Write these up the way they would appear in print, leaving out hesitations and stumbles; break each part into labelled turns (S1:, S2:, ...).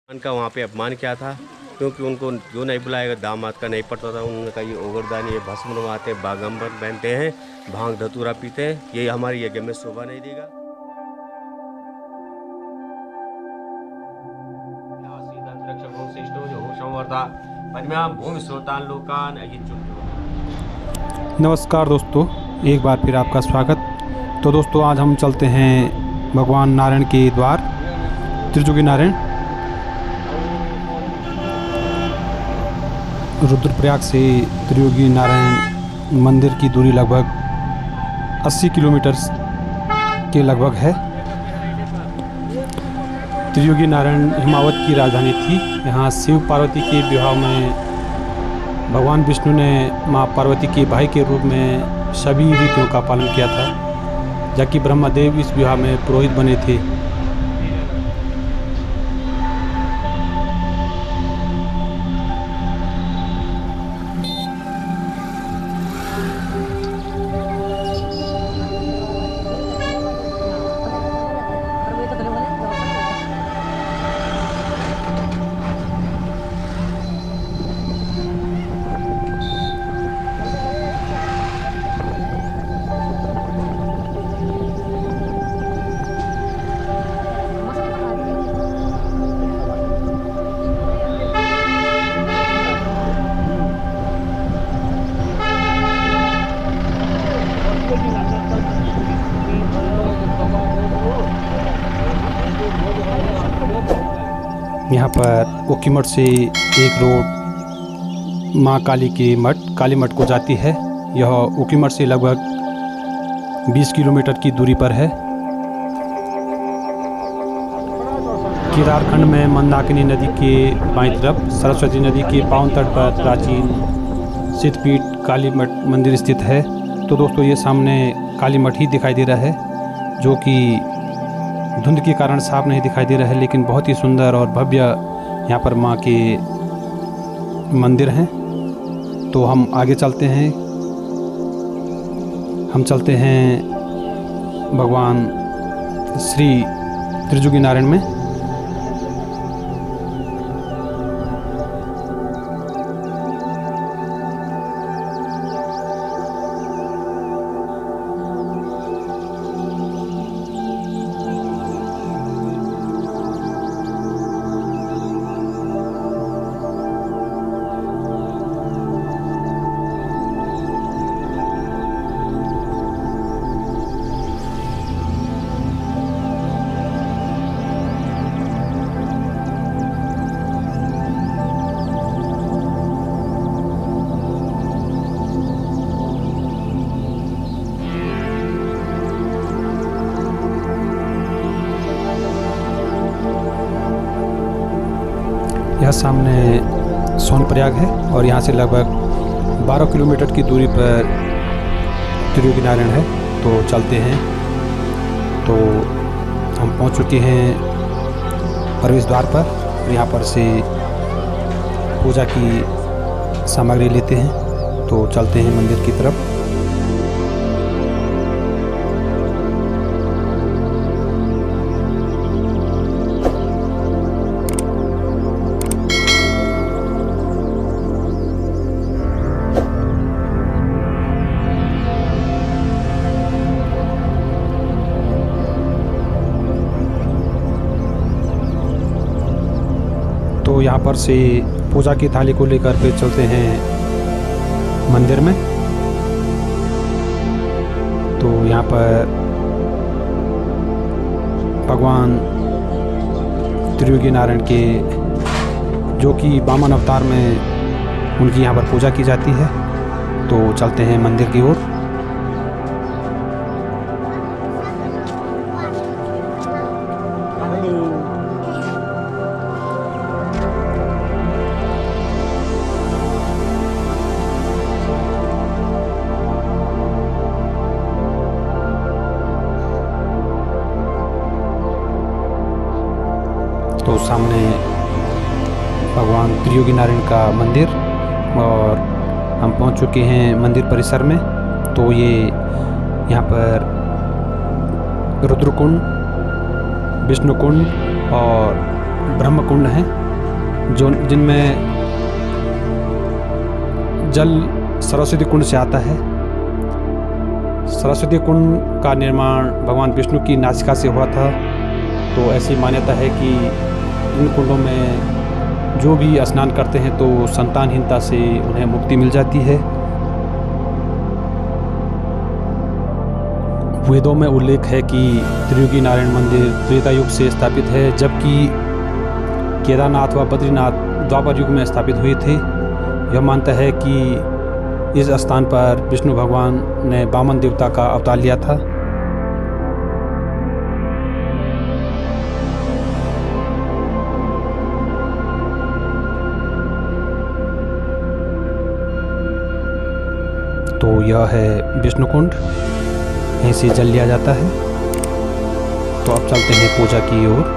S1: का वहाँ पे अपमान किया था, क्योंकि उनको जो नहीं बुलाएगा दामाद का नहीं पड़ता था। उन्होंने कहा ये ओगरदानी, ये भस्म नवाते, बागंबर पहनते हैं, भांग धतूरा पीते हैं, ये हमारी यज्ञ में शोभा नहीं देगा।
S2: नमस्कार दोस्तों, एक बार फिर आपका स्वागत। तो दोस्तों आज हम चलते हैं भगवान नारायण के द्वार त्रिजुगी नारायण। रुद्रप्रयाग से त्रिजुगी नारायण मंदिर की दूरी लगभग 80 किलोमीटर के लगभग है। त्रिजुगी नारायण हिमावत की राजधानी थी। यहाँ शिव पार्वती के विवाह में भगवान विष्णु ने माँ पार्वती के भाई के रूप में सभी रीतियों का पालन किया था, जबकि ब्रह्मदेव इस विवाह में पुरोहित बने थे। यहाँ पर ओखीमठ से एक रोड माँ काली के मठ काली मठ को जाती है। यह ओखीमठ से लगभग 20 किलोमीटर की दूरी पर है। केदारखंड में मंदाकिनी नदी के बाईं तरफ सरस्वती नदी के पावन तट पर प्राचीन सिद्धपीठ काली मठ मंदिर स्थित है। तो दोस्तों ये सामने काली मठ ही दिखाई दे रहा है, जो कि धुंध के कारण साफ नहीं दिखाई दे रहा है, लेकिन बहुत ही सुंदर और भव्य यहाँ पर माँ के मंदिर हैं। तो हम आगे चलते हैं। हम चलते हैं भगवान श्री त्रिजुगी नारायण में। यह सामने सोनप्रयाग है और यहाँ से लगभग 12 किलोमीटर की दूरी पर त्रिजुगी नारायण है। तो चलते हैं। तो हम पहुँच चुके हैं प्रवेश द्वार पर। यहाँ पर से पूजा की सामग्री लेते हैं। तो चलते हैं मंदिर की तरफ। तो यहाँ पर से पूजा की थाली को लेकर के चलते हैं मंदिर में। तो यहाँ पर भगवान त्रिजुगी नारायण के, जो कि वामन अवतार में उनकी यहाँ पर पूजा की जाती है। तो चलते हैं मंदिर की ओर। तो सामने भगवान त्रिजुगी नारायण का मंदिर, और हम पहुंच चुके हैं मंदिर परिसर में। तो ये यहाँ पर रुद्रकुंड, विष्णुकुंड और ब्रह्मकुंड हैं जो जिनमें जल सरस्वती कुंड से आता है। सरस्वती कुंड का निर्माण भगवान विष्णु की नासिका से हुआ था। तो ऐसी मान्यता है कि इन कुंडों में जो भी स्नान करते हैं तो संतानहीनता से उन्हें मुक्ति मिल जाती है। वेदों में उल्लेख है कि त्रियुगी नारायण मंदिर त्रेता युग से स्थापित है, जबकि केदारनाथ व बद्रीनाथ द्वापर युग में स्थापित हुए थे। यह मानता है कि इस स्थान पर विष्णु भगवान ने वामन देवता का अवतार लिया था। तो यह है विष्णु कुंड, यहीं से जल लिया जाता है। तो अब चलते हैं पूजा की ओर।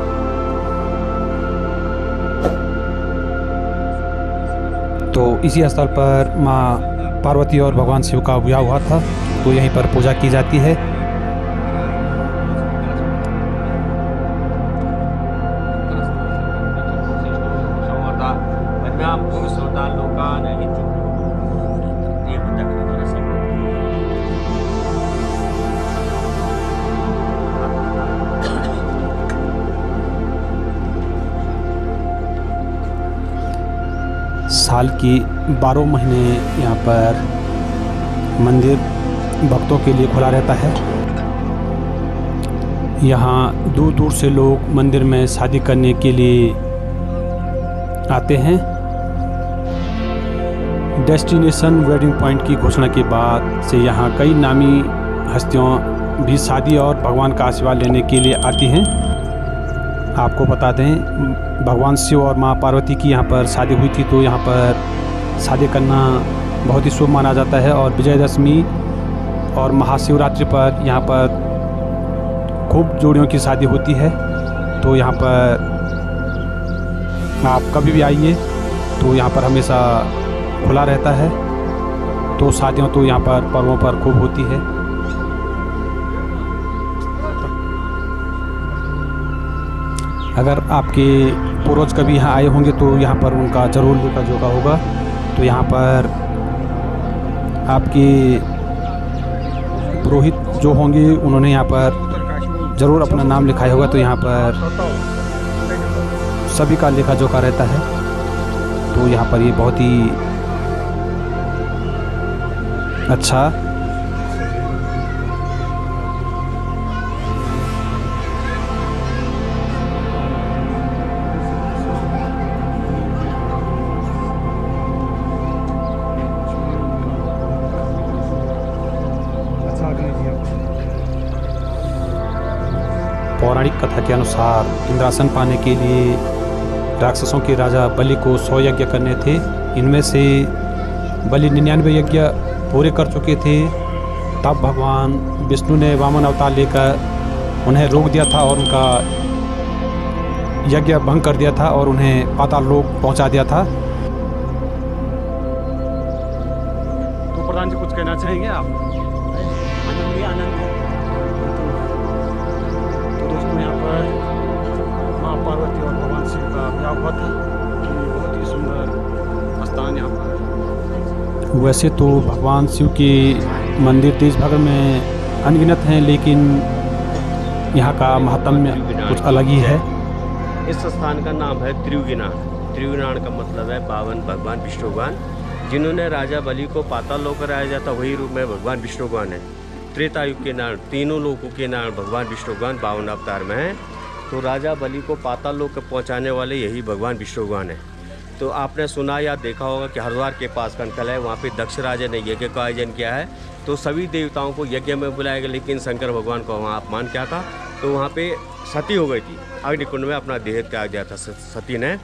S2: तो इसी स्थल पर माँ पार्वती और भगवान शिव का विवाह हुआ था, तो यहीं पर पूजा की जाती है। साल की 12 महीने यहाँ पर मंदिर भक्तों के लिए खुला रहता है। यहाँ दूर दूर से लोग मंदिर में शादी करने के लिए आते हैं। डेस्टिनेशन वेडिंग पॉइंट की घोषणा के बाद से यहाँ कई नामी हस्तियों भी शादी और भगवान का आशीर्वाद लेने के लिए आती हैं। आपको बता दें, भगवान शिव और माँ पार्वती की यहाँ पर शादी हुई थी, तो यहाँ पर शादी करना बहुत ही शुभ माना जाता है। और विजयदशमी और महाशिवरात्रि पर यहाँ पर खूब जोड़ियों की शादी होती है। तो यहाँ पर आप कभी भी आइए, तो यहाँ पर हमेशा खुला रहता है। तो शादियाँ तो यहाँ पर पर्वों पर खूब होती है। अगर आपके पूर्वज कभी यहाँ आए होंगे तो यहाँ पर उनका जरूर देखा जोगा होगा। तो यहाँ पर आपके पुरोहित जो होंगे उन्होंने यहाँ पर ज़रूर अपना नाम लिखाया होगा। तो यहाँ पर सभी का लेखा जोखा रहता है। तो यहाँ पर ये बहुत ही अच्छा पौराणिक कथा के अनुसार इंद्रासन पाने के लिए राक्षसों के राजा बलि को 100 यज्ञ करने थे। इनमें से बलि 99 यज्ञ पूरे कर चुके थे। तब भगवान विष्णु ने वामन अवतार लेकर उन्हें रोक दिया था और उनका यज्ञ भंग कर दिया था और उन्हें पाताल लोक पहुंचा दिया था। तो प्रधान जी कुछ कहना चाहेंगे आप?
S3: आनंद ही आनंद है।
S2: तो दोस्तों यहाँ पर माँ पार्वती और भगवान शिव का विवाह हुआ था। बहुत ही सुंदर स्थान यहाँ पर। वैसे तो भगवान शिव के मंदिर देश भर में अनगिनत हैं, लेकिन यहाँ का महात्म्य कुछ अलग ही है।
S1: इस स्थान का नाम है त्रियुगीनाथ। त्रियुगीनाथ का मतलब है 52 भगवान विष्णु भगवान। जिन्होंने राजा बलि को पाताल लोक कराया जाता, वही रूप में भगवान विष्णु भगवान है। त्रेता युग के नारायण, तीनों लोकों के नारायण भगवान विष्णु भगवान 52 अवतार में हैं। तो राजा बलि को पाताल लोक पहुँचाने वाले यही भगवान विष्णु भगवान है। तो आपने सुना या देखा होगा कि हरिद्वार के पास कनकल है, वहाँ पे दक्ष राजा ने यज्ञ का आयोजन किया है। तो सभी देवताओं को यज्ञ में बुलाया गया, लेकिन शंकर भगवान को वहाँ अपमान किया था। तो वहाँ पे सती हो गई थी, अग्निकुंड में अपना देह त्याग दिया था सती ने,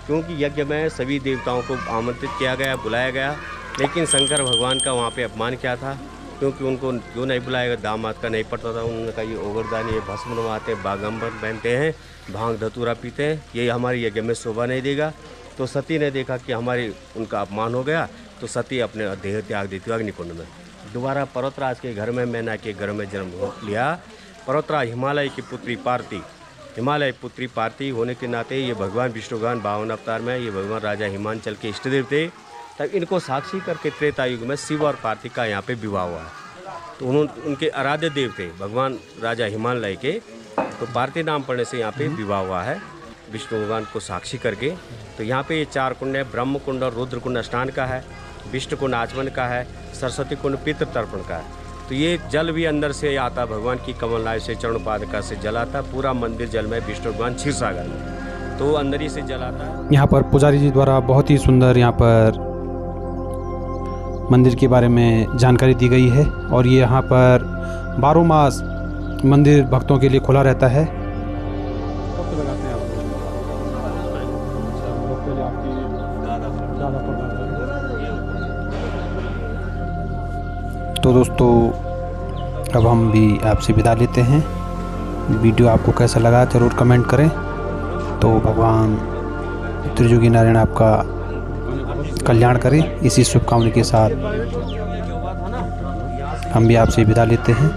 S1: क्योंकि यज्ञ में सभी देवताओं को आमंत्रित किया गया, बुलाया गया, लेकिन शंकर भगवान का वहाँ पे अपमान किया था। क्योंकि उनको जो नहीं बुलाएगा, दामाद का नहीं पड़ता था। उन्होंने कहा ये ओगरदानी, ये भस्म नवाते, बागंबर पहनते हैं, भांग धतूरा पीते हैं, ये हमारी यज्ञ में शोभा नहीं देगा। तो सती ने देखा कि हमारी उनका अपमान हो गया, तो सती अपने देह त्याग देती अग्निकुंड में। दोबारा पर्वतराज के घर में, मैना के घर में जन्म लिया। पर्वतराज हिमालय की पुत्री पार्वती हिमालय पुत्री पार्थी होने के नाते ये भगवान विष्णु भगवान 52 अवतार में ये भगवान राजा हिमांचल के इष्ट देव थे। तब इनको साक्षी करके त्रेता युग में शिव और पार्थी का यहाँ पे विवाह हुआ है। तो उनके आराध्य देव थे भगवान राजा हिमालय के, तो पार्थी नाम पड़ने से यहाँ पे विवाह हुआ है विष्णु भगवान को साक्षी करके। तो यहाँ पे ये 4 कुंड है, ब्रह्म कुंड और रुद्र कुंड स्नान का है, विष्णु कुंड आचमन का है, सरस्वती कुंड पितृ तर्पण का है। तो ये जल भी अंदर से आता, भगवान की कमलनाय से चरण पादुका से जल आता, पूरा मंदिर जल में विष्णु भगवान क्षीर सागर में, तो अंदर ही से जल आता है।
S2: यहाँ पर पुजारी जी द्वारा बहुत ही सुंदर यहाँ पर मंदिर के बारे में जानकारी दी गई है और ये यहाँ पर 12 मास मंदिर भक्तों के लिए खुला रहता है। तो दोस्तों अब हम भी आपसे विदा लेते हैं। वीडियो आपको कैसा लगा ज़रूर कमेंट करें। तो भगवान त्रिजुगी नारायण आपका कल्याण करें, इसी शुभकामना के साथ हम भी आपसे विदा लेते हैं।